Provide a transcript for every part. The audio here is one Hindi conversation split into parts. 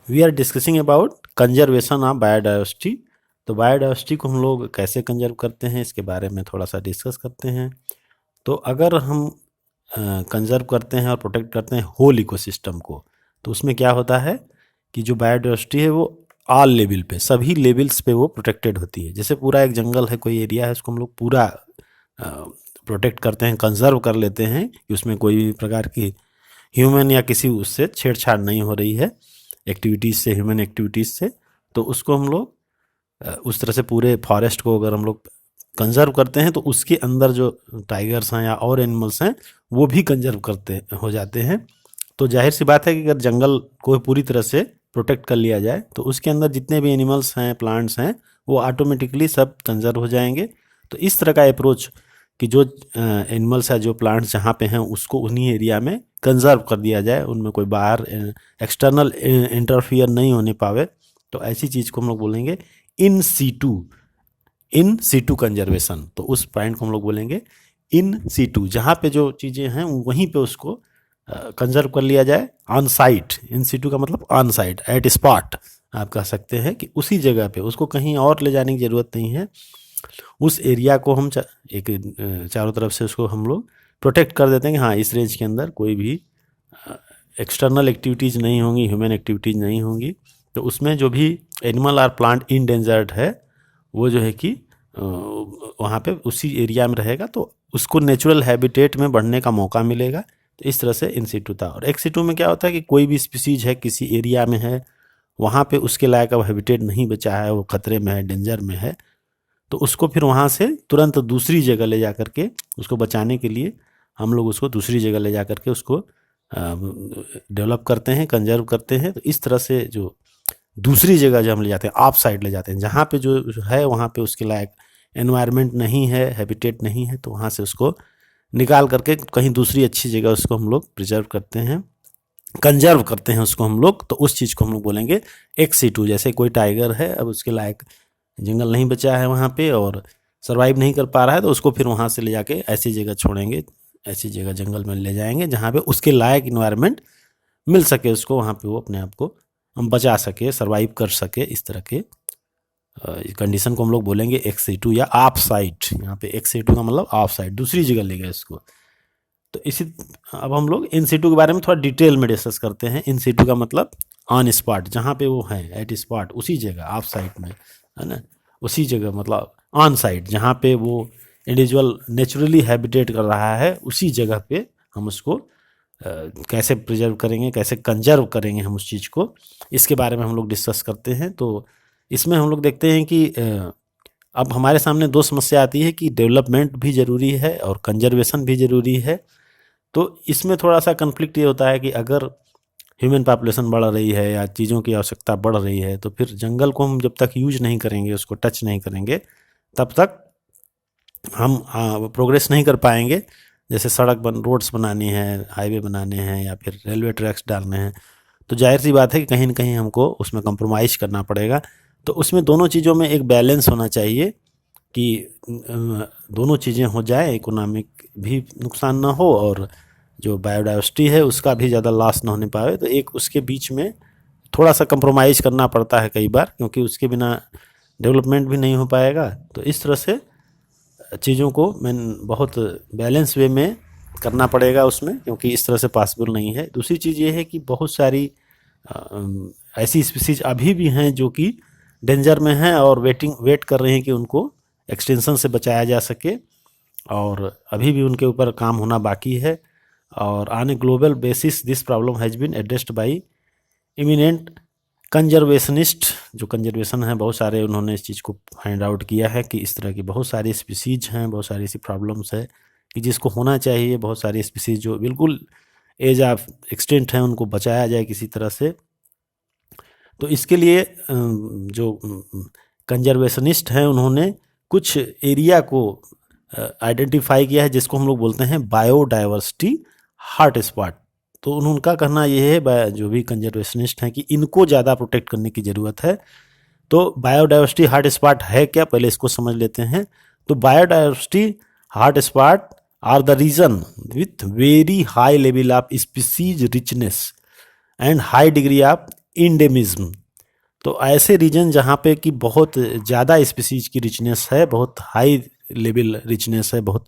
We are discussing about conservation of biodiversity. तो बायोडाइवर्सिटी को हम लोग कैसे कंजर्व करते हैं इसके बारे में थोड़ा सा डिस्कस करते हैं। तो अगर हम कंजर्व करते हैं और प्रोटेक्ट करते हैं होल इकोसिस्टम को, तो उसमें क्या होता है कि जो बायोडाइवर्सिटी है वो ऑल लेवल पे, सभी लेवल्स पे वो प्रोटेक्टेड होती है। जैसे पूरा एक जंगल है, कोई एरिया है, उसको हम लोग पूरा प्रोटेक्ट करते हैं, कंजर्व कर लेते हैं कि उसमें कोई भी प्रकार की ह्यूमन या किसी उससे छेड़छाड़ नहीं हो रही है एक्टिविटीज़ से, ह्यूमन एक्टिविटीज़ से। तो उसको हम लोग उस तरह से पूरे फॉरेस्ट को अगर हम लोग कंजर्व करते हैं तो उसके अंदर जो टाइगर्स हैं या और एनिमल्स हैं वो भी कंजर्व करते हो जाते हैं। तो जाहिर सी बात है कि अगर जंगल को पूरी तरह से प्रोटेक्ट कर लिया जाए तो उसके अंदर जितने भी एनिमल्स हैं, प्लांट्स हैं, वो ऑटोमेटिकली सब कंजर्व हो जाएंगे। तो इस तरह का अप्रोच कि जो एनिमल्स है, जो प्लांट्स जहाँ पे हैं उसको उन्हीं एरिया में कंजर्व कर दिया जाए, उनमें कोई बाहर एक्सटर्नल इंटरफियर नहीं होने पावे। तो ऐसी चीज़ को हम लोग बोलेंगे इन सीटू कंजर्वेशन। तो उस पॉइंट को हम लोग बोलेंगे इन सीटू, जहाँ पे जो चीज़ें हैं वहीं पे उसको कंजर्व कर लिया जाए। ऑन साइट, इन सीटू का मतलब ऑन साइट, एट स्पॉट आप कह सकते हैं कि उसी जगह पे, उसको कहीं और ले जाने की ज़रूरत नहीं है। उस एरिया को हम एक चारों तरफ से उसको हम लोग प्रोटेक्ट कर देते हैं कि हाँ, इस रेंज के अंदर कोई भी एक्सटर्नल एक्टिविटीज़ नहीं होंगी, ह्यूमन एक्टिविटीज़ नहीं होंगी। तो उसमें जो भी एनिमल और प्लांट इंडेंजर्ड है वो जो है कि वहाँ पे उसी एरिया में रहेगा, तो उसको नेचुरल हैबिटेट में बढ़ने का मौका मिलेगा। तो इस तरह से इन सीटू था। और एक्स सीटू में क्या होता है कि कोई भी स्पीसीज है, किसी एरिया में है, वहाँ पे उसके लायक अब हैबिटेट नहीं बचा है, वो खतरे में है, डेंजर में है, तो उसको फिर वहाँ से तुरंत दूसरी जगह ले जा करके उसको बचाने के लिए हम लोग उसको दूसरी जगह ले जा करके उसको डेवलप करते हैं, कंजर्व करते हैं। तो इस तरह से जो दूसरी जगह जो हम ले जाते हैं, ऑफ साइड ले जाते हैं, जहाँ पे जो है वहाँ पे उसके लायक एनवायरनमेंट नहीं है, हैबिटेट नहीं है, तो वहाँ से उसको निकाल करके कहीं दूसरी अच्छी जगह उसको हम लोग प्रिजर्व करते हैं, कंजर्व करते हैं उसको हम लोग। तो उस चीज़ को हम लोग बोलेंगे एक्स सीटू। जैसे कोई टाइगर है, अब उसके लायक जंगल नहीं बचा है वहाँ पे और सर्वाइव नहीं कर पा रहा है, तो उसको फिर वहाँ से ले जाके ऐसी जगह छोड़ेंगे, ऐसी जगह जंगल में ले जाएंगे जहाँ पे उसके लायक इन्वायरमेंट मिल सके उसको, वहाँ पे वो अपने आप को हम बचा सके, सर्वाइव कर सके। इस तरह के कंडीशन को हम लोग बोलेंगे एक्स सीटू या ऑफ साइट। यहाँ पे एक्स सीटू का मतलब ऑफ साइट, दूसरी जगह ले गए इसको। तो इसी, अब हम लोग इन सीटू के बारे में थोड़ा डिटेल में डिस्कस करते हैं। इन सीटू का मतलब ऑन स्पॉट, जहाँ पे वो है, एट स्पॉट, उसी जगह, ऑफ साइट में, है ना, उसी जगह, मतलब ऑन साइट जहाँ पे वो इंडिविजुअल नेचुरली हैबिटेट कर रहा है, उसी जगह पे हम उसको कैसे प्रिजर्व करेंगे, कैसे कंजर्व करेंगे हम उस चीज़ को, इसके बारे में हम लोग डिस्कस करते हैं। तो इसमें हम लोग देखते हैं कि अब हमारे सामने दो समस्या आती है कि डेवलपमेंट भी ज़रूरी है और कंजर्वेशन भी ज़रूरी है। तो इसमें थोड़ा सा कन्फ्लिक्ट ये होता है कि अगर ह्यूमन पॉपुलेशन बढ़ रही है या चीज़ों की आवश्यकता बढ़ रही है, तो फिर जंगल को हम जब तक यूज नहीं करेंगे, उसको टच नहीं करेंगे, तब तक हम प्रोग्रेस नहीं कर पाएंगे। जैसे सड़क रोड्स बनानी है, हाईवे बनाने हैं या फिर रेलवे ट्रैक्स डालने हैं, तो जाहिर सी बात है कि कहीं ना कहीं हमको उसमें कंप्रोमाइज़ करना पड़ेगा। तो उसमें दोनों चीज़ों में एक बैलेंस होना चाहिए कि दोनों चीज़ें हो जाए, इकोनॉमिक भी नुकसान ना हो और जो बायोडाइवर्सिटी है उसका भी ज़्यादा लॉस ना होने पाए। तो एक उसके बीच में थोड़ा सा कंप्रोमाइज़ करना पड़ता है कई बार, क्योंकि उसके बिना डेवलपमेंट भी नहीं हो पाएगा। तो इस तरह से चीज़ों को मैं बहुत बैलेंस वे में करना पड़ेगा उसमें, क्योंकि इस तरह से पॉसिबल नहीं है। दूसरी चीज़ ये है कि बहुत सारी ऐसी स्पीसीज अभी भी हैं जो कि डेंजर में हैं और वेट कर रहे हैं कि उनको एक्सटेंशन से बचाया जा सके, और अभी भी उनके ऊपर काम होना बाकी है। और on a global basis this problem has been addressed by eminent conservationist. जो कंजर्वेशन है, बहुत सारे उन्होंने इस चीज़ को फाइंड आउट किया है कि इस तरह की बहुत सारी स्पीसीज हैं, बहुत सारी ऐसी प्रॉब्लम्स है कि जिसको होना चाहिए। बहुत सारी स्पीसीज जो बिल्कुल एज ऑफ एक्सटेंट हैं, उनको बचाया जाए किसी तरह से। तो इसके लिए जो कंजर्वेशनिस्ट हैं उन्होंने कुछ एरिया को आइडेंटिफाई किया है जिसको हम लोग बोलते हैं बायोडाइवर्सिटी हॉट स्पॉट। तो उनका कहना ये है, जो भी कंजर्वेशनिस्ट हैं, कि इनको ज़्यादा प्रोटेक्ट करने की ज़रूरत है। तो बायोडाइवर्सिटी हॉट स्पॉट है क्या, पहले इसको समझ लेते हैं। तो biodiversity hot spot are the region with very high level of species richness and high degree of endemism. तो ऐसे रीजन जहाँ पे कि बहुत ज़्यादा स्पीसीज की रिचनेस है, बहुत हाई लेवल रिचनेस है, बहुत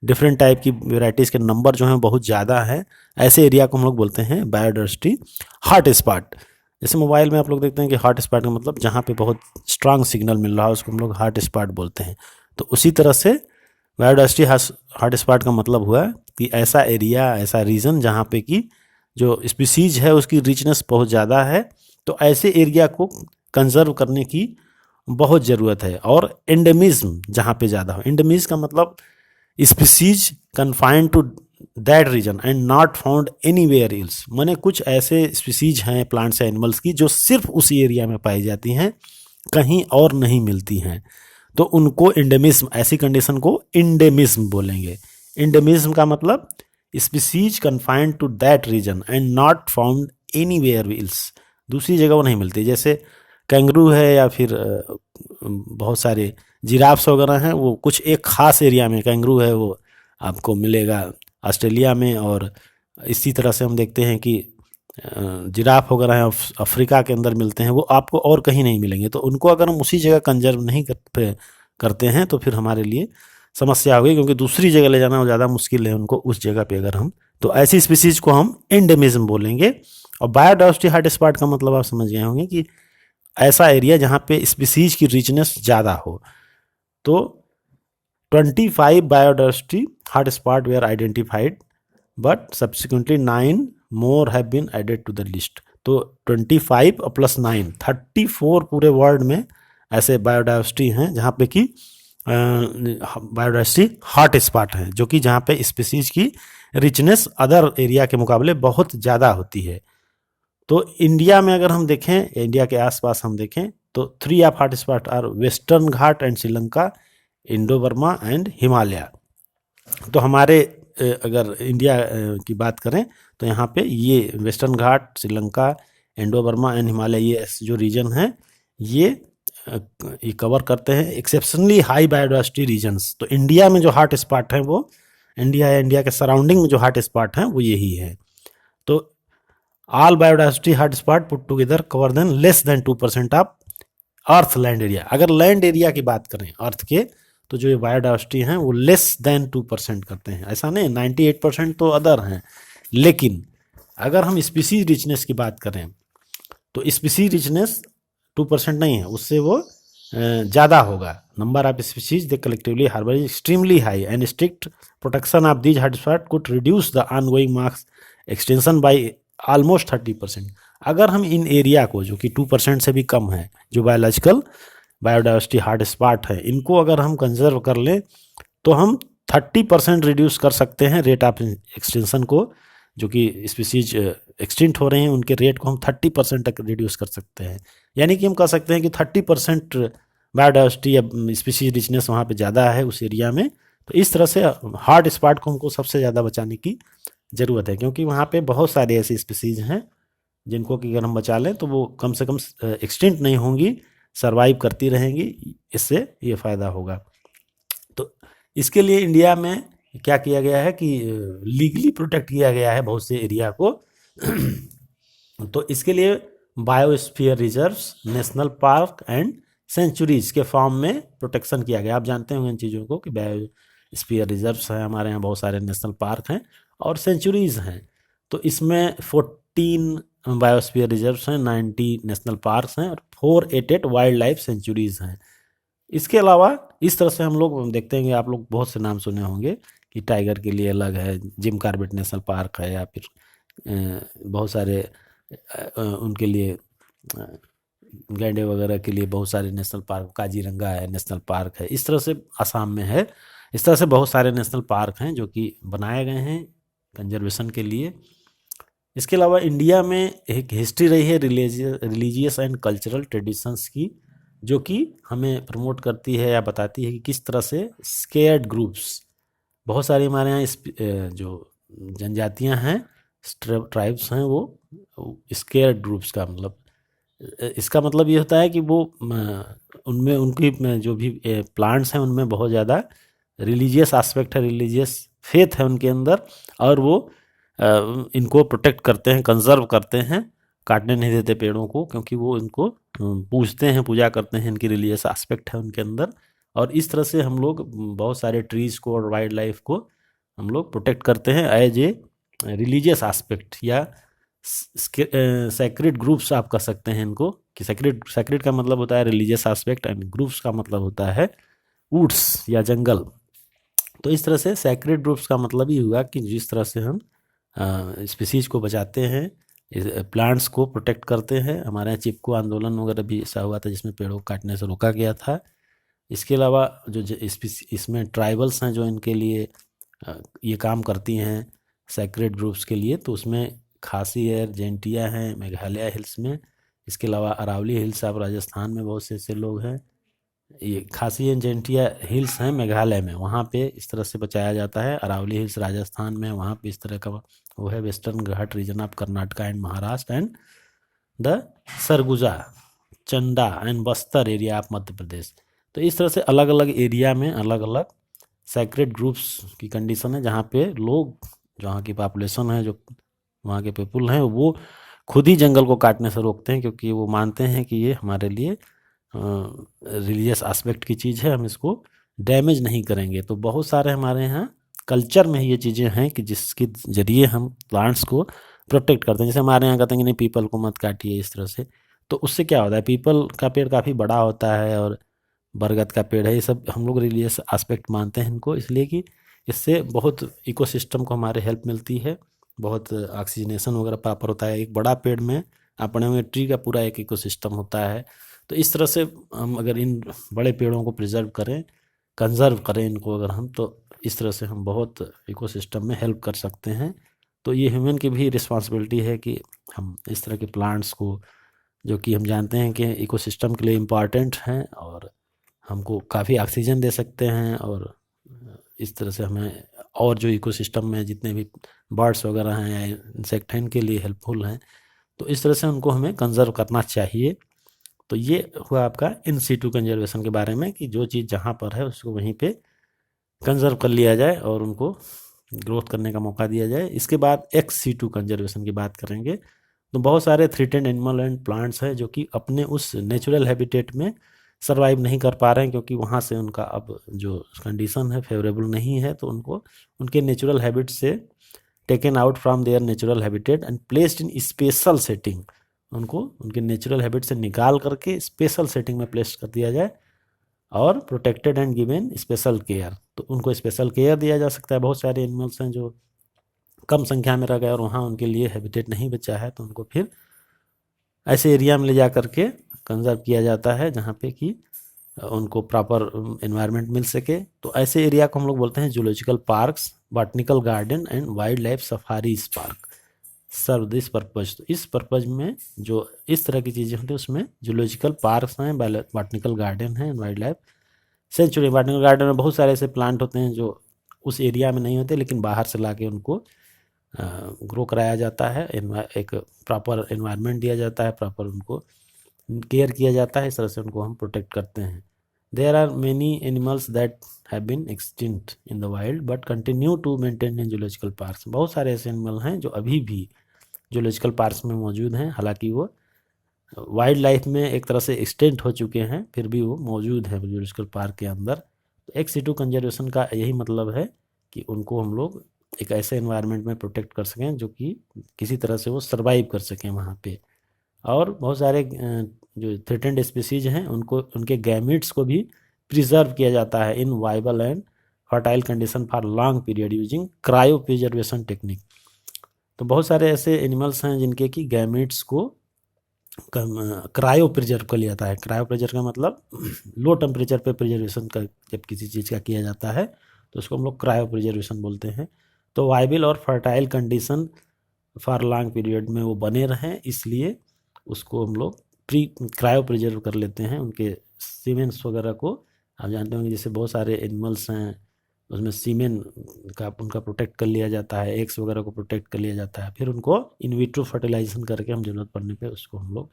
डिफरेंट टाइप की वेराइटीज़ के नंबर जो हैं बहुत ज़्यादा है, ऐसे एरिया को हम लोग बोलते हैं बायोडाइवर्सिटी हॉट स्पॉट। जैसे मोबाइल में आप लोग देखते हैं कि हॉट स्पॉट का मतलब जहाँ पे बहुत स्ट्रांग सिग्नल मिल रहा है उसको हम लोग हॉट स्पॉट बोलते हैं। तो उसी तरह से बायोडाइवर्सिटी हॉट स्पॉट का मतलब हुआ कि ऐसा एरिया, ऐसा रीजन जहाँ पे कि जो स्पीसीज है उसकी रिचनेस बहुत ज़्यादा है। तो ऐसे एरिया को कंजर्व करने की बहुत ज़रूरत है। और एंडेमिज्म जहाँ पे ज़्यादा हो, एंडेमिज्म का मतलब species confined to that region and not found anywhere else. माने कुछ ऐसे स्पीसीज हैं प्लांट्स या एनिमल्स की जो सिर्फ उसी एरिया में पाई जाती हैं, कहीं और नहीं मिलती हैं, तो उनको एंडेमिज्म, ऐसी कंडीशन को एंडेमिज्म बोलेंगे। एंडेमिज्म का मतलब species confined to that region and not found anywhere else, दूसरी जगह वो नहीं मिलती। जैसे कैंगरू है या फिर बहुत सारे जिराफ्स वगैरह हैं, वो कुछ एक खास एरिया में, कैंगरू है वो आपको मिलेगा ऑस्ट्रेलिया में, और इसी तरह से हम देखते हैं कि जिराफ वगैरह हैं अफ्रीका के अंदर मिलते हैं, वो आपको और कहीं नहीं मिलेंगे। तो उनको अगर हम उसी जगह कंजर्व नहीं करते हैं तो फिर हमारे लिए समस्या होगी, क्योंकि दूसरी जगह ले जाना ज़्यादा मुश्किल है उनको उस जगह पे अगर हम, तो ऐसी स्पीसीज को हम एंडेमिज्म बोलेंगे। और बायोडाइवर्सिटी हॉट स्पॉट का मतलब आप समझ गए होंगे कि ऐसा एरिया जहाँ पे स्पीसीज की रिचनेस ज़्यादा हो। तो 25 biodiversity hot spot were identified but subsequently 9 more have been added to the list. तो 25 प्लस 9 34 पूरे वर्ल्ड में ऐसे बायोडाइवर्सिटी हैं जहाँ पे कि बायोडाइवर्सिटी हॉट स्पॉट हैं, जो कि जहाँ पे स्पीसीज की रिचनेस अदर एरिया के मुकाबले बहुत ज़्यादा होती है। तो इंडिया में अगर हम देखें, इंडिया के आसपास हम देखें तो 3 of hot spot are Western Ghat and Sri Lanka, Indo Burma and Himalaya. तो हमारे अगर इंडिया की बात करें तो यहाँ पे ये western Ghat, Sri Lanka, Indo Burma and Himalaya, ये जो रीजन हैं ये कवर करते हैं एक्सेप्शनली हाई बायोडाइवर्सिटी रीजन्स। तो इंडिया में जो हॉट स्पॉट हैं वो, इंडिया या इंडिया के सराउंडिंग में जो हॉट स्पॉट हैं वो यही है। तो all biodiversity hot spot put together cover than less than 2% of earth land area. अगर लैंड एरिया की बात करें अर्थ के, तो जो ये बायोडाइवर्सिटी हैं वो लेस देन 2% करते हैं। ऐसा नहीं, 98% तो अदर हैं। लेकिन अगर हम स्पीसीज रिचनेस की बात करें तो स्पीसीज रिचनेस 2% नहीं है, उससे वो ज़्यादा होगा। Number of species they collectively harbour extremely high and strict protection of these hotspot could reduce the ongoing mass extinction by almost 30%। अगर हम इन एरिया को, जो कि 2% से भी कम है, जो बायोलॉजिकल बायोडाइवर्सिटी हॉट स्पॉट है, इनको अगर हम कंजर्व कर लें तो हम 30% रिड्यूस कर सकते हैं रेट ऑफ एक्सटेंशन को। जो कि स्पीसीज एक्सटिंक्ट हो रहे हैं उनके रेट को हम 30% तक रिड्यूस कर सकते हैं। यानी कि हम कह सकते हैं कि 30% बायोडाइवर्सिटी या स्पीसीज रिचनेस वहाँ पे ज़्यादा है उस एरिया में। तो इस तरह से हॉट स्पॉट को हमको सबसे ज़्यादा बचाने की ज़रूरत है, क्योंकि वहाँ पे बहुत सारे ऐसी स्पीसीज हैं जिनको कि अगर हम बचा लें तो वो कम से कम एक्सटिंक्ट नहीं होंगी, सर्वाइव करती रहेंगी। इससे ये फ़ायदा होगा। तो इसके लिए इंडिया में क्या किया गया है कि लीगली प्रोटेक्ट किया गया है बहुत से एरिया को। तो इसके लिए biosphere reserves, national park and sanctuaries के फॉर्म में प्रोटेक्शन किया गया। आप जानते होंगे इन चीज़ों को कि बायोस्फीयर रिजर्व्स हैं, हमारे यहाँ बहुत सारे नेशनल पार्क हैं और सेंचुरीज हैं। तो इसमें 14 बायोस्फीयर रिजर्व्स हैं, 90 नेशनल पार्क्स हैं और 488 वाइल्ड लाइफ सेंचुरीज हैं। इसके अलावा इस तरह से हम लोग देखते हैं कि आप लोग बहुत से नाम सुने होंगे कि टाइगर के लिए अलग है, जिम कॉर्बेट नेशनल पार्क है, या फिर बहुत सारे उनके लिए गैंडे वगैरह के लिए बहुत सारे नेशनल पार्क, काजीरंगा है नेशनल पार्क है, इस तरह से आसाम में है। इस तरह से बहुत सारे नेशनल पार्क हैं जो कि बनाए गए हैं कंजर्वेशन के लिए। इसके अलावा इंडिया में एक हिस्ट्री रही है रिलीजियस एंड कल्चरल ट्रेडिशंस की, जो कि हमें प्रमोट करती है या बताती है कि किस तरह से स्केयर्ड ग्रुप्स, बहुत सारी हमारे यहाँ जो जनजातियाँ हैं, ट्राइब्स हैं, वो स्केयर्ड ग्रुप्स का मतलब, इसका मतलब ये होता है कि वो उनमें उनकी जो भी प्लांट्स हैं उनमें बहुत ज़्यादा रिलीजियस एस्पेक्ट है, रिलीजियस फेथ है उनके अंदर, और वो इनको प्रोटेक्ट करते हैं, कंजर्व करते हैं। काटने नहीं देते पेड़ों को, क्योंकि वो इनको पूजते हैं, पूजा करते हैं, इनकी रिलीजियस एस्पेक्ट है उनके अंदर। और इस तरह से हम लोग बहुत सारे ट्रीज़ को और वाइल्ड लाइफ को हम लोग प्रोटेक्ट करते हैं एज ए रिलीजियस एस्पेक्ट, या सेक्रेड ग्रुप्स आप कह सकते हैं इनको, कि सेक्रेड का मतलब होता है रिलीजियस एस्पेक्ट एंड ग्रुप्स का मतलब होता है वुड्स या जंगल। तो इस तरह से सेक्रेड ग्रुप्स का मतलब ही हुआ कि जिस तरह से हम स्पीसीज को बचाते हैं, प्लांट्स को प्रोटेक्ट करते हैं। हमारे यहाँ चिपको आंदोलन वगैरह भी ऐसा हुआ था जिसमें पेड़ों को काटने से रोका गया था। इसके अलावा जो इसमें ट्राइबल्स हैं जो इनके लिए ये काम करती हैं सेक्रेड ग्रुप्स के लिए, तो उसमें खासी है, जेंटिया हैं मेघालय हिल्स में। इसके अलावा अरावली हिल्स आप राजस्थान में बहुत से ऐसे लोग हैं। ये खासी एंड जेंटिया हिल्स हैं मेघालय में, वहाँ पे इस तरह से बचाया जाता है। अरावली हिल्स राजस्थान में, वहाँ पे इस तरह का वो है। Western Ghat region of Karnataka and Maharashtra and the Sarguja, Chanda and Bastar area of Madhya Pradesh. तो इस तरह से अलग अलग एरिया में अलग अलग सेक्रेड ग्रुप्स की कंडीशन है, जहाँ पे लोग, जहाँ की पॉपुलेशन है, जो वहाँ के पीपुल हैं, वो खुद ही जंगल को काटने से रोकते हैं, क्योंकि वो मानते हैं कि ये हमारे लिए रिलीजियस एस्पेक्ट की चीज़ है, हम इसको डैमेज नहीं करेंगे। तो बहुत सारे हमारे यहाँ कल्चर में ये चीज़ें हैं कि जिसके ज़रिए हम प्लांट्स को प्रोटेक्ट करते हैं। जैसे हमारे यहाँ कहते हैं कि नहीं पीपल को मत काटिए, इस तरह से। तो उससे क्या होता है, पीपल का पेड़ काफ़ी बड़ा होता है और बरगद का पेड़ है, ये सब हम लोग रिलीजियस एस्पेक्ट मानते हैं इनको, इसलिए कि इससे बहुत इकोसिस्टम को हमारे हेल्प मिलती है, बहुत ऑक्सीजनेशन वगैरह प्रॉपर होता है। एक बड़ा पेड़ में अपने में ट्री का पूरा एक इकोसिस्टम होता है। तो इस तरह से हम अगर इन बड़े पेड़ों को प्रिजर्व करें, कंजर्व करें इनको अगर हम, तो इस तरह से हम बहुत इकोसिस्टम में हेल्प कर सकते हैं। तो ये ह्यूमन की भी रिस्पॉन्सिबिलिटी है कि हम इस तरह के प्लांट्स को, जो कि हम जानते हैं कि इकोसिस्टम के लिए इम्पॉर्टेंट हैं और हमको काफ़ी ऑक्सीजन दे सकते हैं, और इस तरह से हमें और जो इकोसिस्टम में जितने भी बर्ड्स वगैरह हैं या इंसेक्ट हैं, इनके लिए हेल्पफुल हैं। तो इस तरह से उनको हमें कंजर्व करना चाहिए। तो ये हुआ आपका इन सीटू कंजर्वेशन के बारे में, कि जो चीज़ जहाँ पर है उसको वहीं पे कंजर्व कर लिया जाए और उनको ग्रोथ करने का मौका दिया जाए। इसके बाद एक्स सीटू कंजर्वेशन की बात करेंगे। तो बहुत सारे थ्रेटेंड एनिमल एंड प्लांट्स हैं जो कि अपने उस नेचुरल हैबिटेट में सर्वाइव नहीं कर पा रहे हैं, क्योंकि वहाँ से उनका अब जो कंडीशन है फेवरेबल नहीं है। तो उनको उनके नेचुरल हैबिट से taken out from there natural habitat and placed in special setting, उनको उनके नेचुरल हैबिट से निकाल करके स्पेशल सेटिंग में प्लेस कर दिया जाए और protected and given special care. तो उनको स्पेशल केयर दिया जा सकता है। बहुत सारे एनिमल्स हैं जो कम संख्या में रह गए और वहाँ उनके लिए हैबिटेट नहीं बचा है, तो उनको फिर ऐसे एरिया में ले जा करके कंजर्व किया जाता है जहाँ पे कि उनको प्रॉपर एनवायरनमेंट मिल सके। तो ऐसे एरिया को हम लोग बोलते हैं zoological parks, botanical garden and wildlife safaris park serve this purpose. तो इस पर्पज में जो इस तरह की चीज़ें होती हैं उसमें जूलॉजिकल पार्क्स हैं, बॉटनिकल गार्डन है, wild life sanctuary. Botanical garden में बहुत सारे ऐसे प्लांट होते हैं जो उस एरिया में नहीं होते, लेकिन बाहर से ला के उनको ग्रो कराया जाता है, एक प्रॉपर एनवायरनमेंट दिया जाता है, प्रॉपर उनको केयर किया जाता है। इस तरह से उनको हम प्रोटेक्ट करते हैं। There are many animals that have been extinct in the wild but continue to maintain in zoological parks. बहुत सारे ऐसे एनिमल हैं जो अभी भी जूलॉजिकल पार्क्स में मौजूद हैं, हालांकि वो वाइल्ड लाइफ में एक तरह से एक्सटेंट हो चुके हैं, फिर भी वो मौजूद है जूलॉजिकल पार्क के अंदर। तो एक्स सिटू कंजर्वेशन का यही मतलब है कि उनको हम लोग एक ऐसे एनवायरनमेंट में प्रोटेक्ट कर सकें जो कि किसी तरह से वो सर्वाइव कर सकें वहाँ पे। और बहुत सारे जो थ्रेटेंड स्पीसीज हैं उनको, उनके गैमिट्स को भी प्रिजर्व किया जाता है in viable and fertile condition for long period using cryopreservation technique. तो बहुत सारे ऐसे एनिमल्स हैं जिनके कि गैमिट्स को क्रायो प्रिजर्व कर लिया जाता है। क्रायो प्रिजर्व का मतलब लो टेम्परेचर पे प्रिजर्वेशन का जब किसी चीज़ का किया जाता है तो उसको हम लोग क्रायो प्रिजर्वेशन बोलते हैं। तो वाइबल और fertile condition for long period में वो बने रहें, इसलिए उसको हम लोग क्रायो प्रिजर्व कर लेते हैं। उनके सीमेंट्स वगैरह को आप जानते होंगे, जैसे बहुत सारे एनिमल्स हैं उसमें सीमेन का उनका प्रोटेक्ट कर लिया जाता है, एग्स वगैरह को प्रोटेक्ट कर लिया जाता है, फिर उनको इन विट्रो फर्टिलाइजेशन करके हम ज़रूरत पड़ने पे उसको हम लोग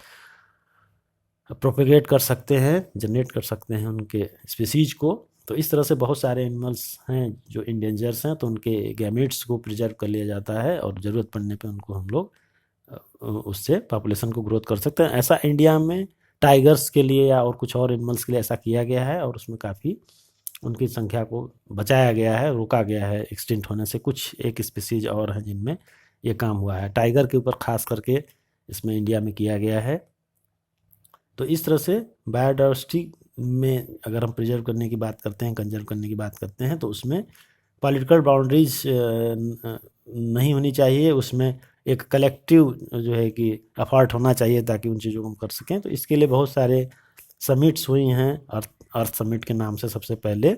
प्रोपेगेट कर सकते हैं, जनरेट कर सकते हैं उनके स्पीसीज को। तो इस तरह से बहुत सारे एनिमल्स हैं जो इंडेंजर्स हैं, तो उनके गैमेट्स को प्रिजर्व कर लिया जाता है और ज़रूरत पड़ने पे उनको हम लोग उससे पॉपुलेशन को ग्रोथ कर सकते हैं। ऐसा इंडिया में टाइगर्स के लिए या और कुछ और एनिमल्स के लिए ऐसा किया गया है और उसमें काफ़ी उनकी संख्या को बचाया गया है, रोका गया है एक्सटिंक्ट होने से। कुछ एक स्पीसीज और हैं जिनमें ये काम हुआ है, टाइगर के ऊपर खास करके इसमें इंडिया में किया गया है। तो इस तरह से बायोडाइवर्सिटी में अगर हम प्रिजर्व करने की बात करते हैं, कंजर्व करने की बात करते हैं, तो उसमें पॉलिटिकल बाउंड्रीज नहीं होनी चाहिए, उसमें एक कलेक्टिव जो है कि एफर्ट होना चाहिए ताकि उन चीज़ों को हम कर सकें। तो इसके लिए बहुत सारे समिट्स हुई हैं। अर्थ समिट के नाम से सबसे पहले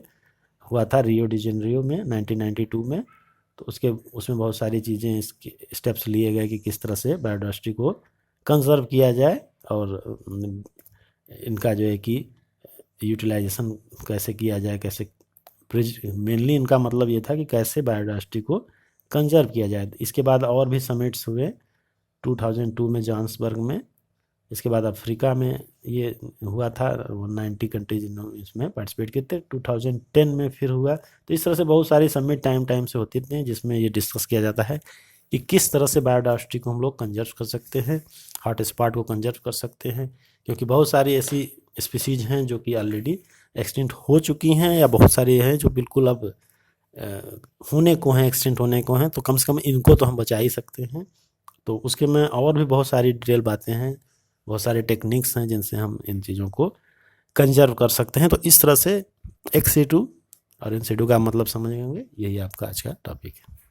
हुआ था रियो डी जेनेरियो में 1992 में। तो उसमें बहुत सारी चीज़ें, इसके स्टेप्स लिए गए कि किस तरह से बायोडाइवर्सिटी को कंजर्व किया जाए और इनका जो है कि यूटिलाइजेशन कैसे किया जाए, कैसे मेनली इनका मतलब ये था कि कैसे बायोडाइवर्सिटी को कंजर्व किया जाए। इसके बाद और भी समिट्स हुए 2002 में जोहान्सबर्ग में। इसके बाद अफ्रीका में ये हुआ था, 90 कंट्रीज इसमें पार्टिसिपेट किए थे। 2010 में फिर हुआ। तो इस तरह से बहुत सारी समिट टाइम से होती थी जिसमें ये डिस्कस किया जाता है कि किस तरह से बायोडाइवर्सिटी को हम लोग कंजर्व कर सकते हैं, हॉट स्पॉट को कंजर्व कर सकते हैं, क्योंकि बहुत सारी ऐसी स्पीसीज हैं जो कि ऑलरेडी एक्सटिंक्ट हो चुकी हैं या बहुत सारी हैं जो बिल्कुल अब होने को हैं, एक्सटिंक्ट होने को हैं। तो कम से कम इनको तो हम बचा ही सकते हैं। तो उसके में और भी बहुत सारी डिटेल बातें हैं, बहुत सारे टेक्निक्स हैं जिनसे हम इन चीज़ों को कंजर्व कर सकते हैं। तो इस तरह से एक्स सीटू और इन सीटू का मतलब समझ गए होंगे। यही आपका आज का टॉपिक है।